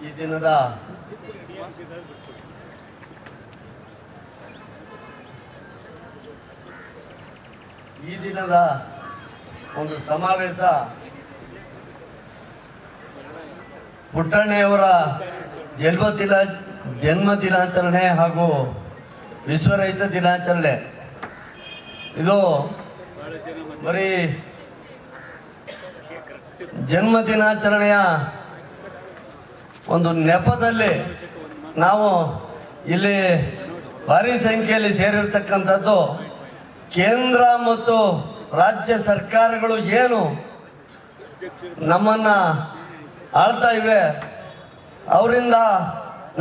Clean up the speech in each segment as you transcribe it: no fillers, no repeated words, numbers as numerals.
ಈ ದಿನದ ಒಂದು ಸಮಾವೇಶ ಪುಟ್ಟಣ್ಣಯವರ ಜನ್ಮ ದಿನಾಚರಣೆ ಹಾಗೂ ವಿಶ್ವ ರೈತ ದಿನಾಚರಣೆ. ಇದು ಬರೀ ಜನ್ಮ ದಿನಾಚರಣೆಯ ಒಂದು ನೆಪದಲ್ಲಿ ನಾವು ಇಲ್ಲಿ ಭಾರಿ ಸಂಖ್ಯೆಯಲ್ಲಿ ಸೇರಿರ್ತಕ್ಕಂಥದ್ದು ಕೇಂದ್ರ ಮತ್ತು ರಾಜ್ಯ ಸರ್ಕಾರಗಳು ಏನು ನಮ್ಮನ್ನ ಆಳ್ತಾ ಇವೆ, ಅವರಿಂದ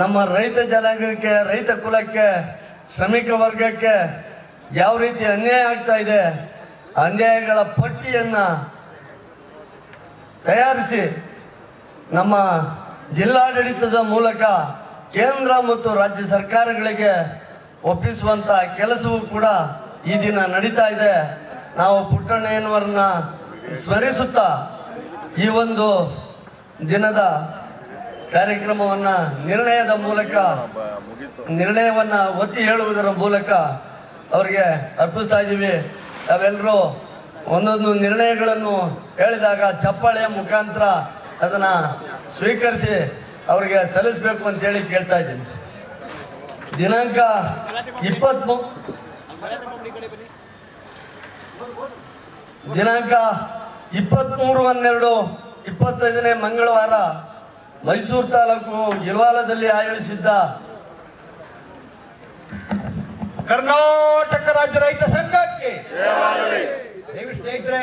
ನಮ್ಮ ರೈತ ಜನಾಂಗಕ್ಕೆ, ರೈತ ಕುಲಕ್ಕೆ, ಶ್ರಮಿಕ ವರ್ಗಕ್ಕೆ ಯಾವ ರೀತಿ ಅನ್ಯಾಯ ಆಗ್ತಾ ಇದೆ, ಅನ್ಯಾಯಗಳ ಪಟ್ಟಿಯನ್ನ ತಯಾರಿಸಿ ನಮ್ಮ ಜಿಲ್ಲಾಡಳಿತದ ಮೂಲಕ ಕೇಂದ್ರ ಮತ್ತು ರಾಜ್ಯ ಸರ್ಕಾರಗಳಿಗೆ ಒಪ್ಪಿಸುವಂತ ಕೆಲಸವೂ ಕೂಡ ಈ ದಿನ ನಡೀತಾ ಇದೆ. ನಾವು ಪುಟ್ಟಣ್ಣಯ್ಯನವರನ್ನ ಸ್ಮರಿಸುತ್ತಾ ಈ ಒಂದು ದಿನದ ಕಾರ್ಯಕ್ರಮವನ್ನ ನಿರ್ಣಯವನ್ನ ಒತ್ತಿ ಹೇಳುವುದರ ಮೂಲಕ ಅವರಿಗೆ ಅರ್ಪಿಸ್ತಾ ಇದ್ದೀವಿ. ನಾವೆಲ್ಲರೂ ಒಂದೊಂದು ನಿರ್ಣಯಗಳನ್ನು ಹೇಳಿದಾಗ ಚಪ್ಪಾಳೆಯ ಮುಖಾಂತರ ಅದನ್ನ ಸ್ವೀಕರಿಸಿ ಅವರಿಗೆ ಸಲ್ಲಿಸಬೇಕು ಅಂತೇಳಿ ಕೇಳ್ತಾ ಇದ್ದೀನಿ. ದಿನಾಂಕ 23/12/25 ಮಂಗಳವಾರ ಮೈಸೂರು ತಾಲೂಕು ಇಲ್ವಾಲದಲ್ಲಿ ಆಯೋಜಿಸಿದ್ದ ಕರ್ನಾಟಕ ರಾಜ್ಯ ರೈತ ಸಂಘಕ್ಕೆ ದಯವಿಟ್ಟು ಸ್ನೇಹಿತರೆ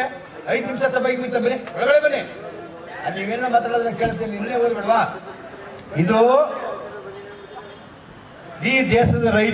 5 ನಿಮಿಷ ಸಭೆಗೆ ಬನ್ನಿ, ಒಳಗಡೆ ಬನ್ನಿ. ಅಲ್ಲಿ ನೀವೇನೋ ಮಾತಾಡೋದನ್ನ ಕೇಳ್ತೀನಿ, ಇನ್ನೇ ಹೋಗ್ಬೇಡವಾ? ಇದು ಈ ದೇಶದ ರೈತ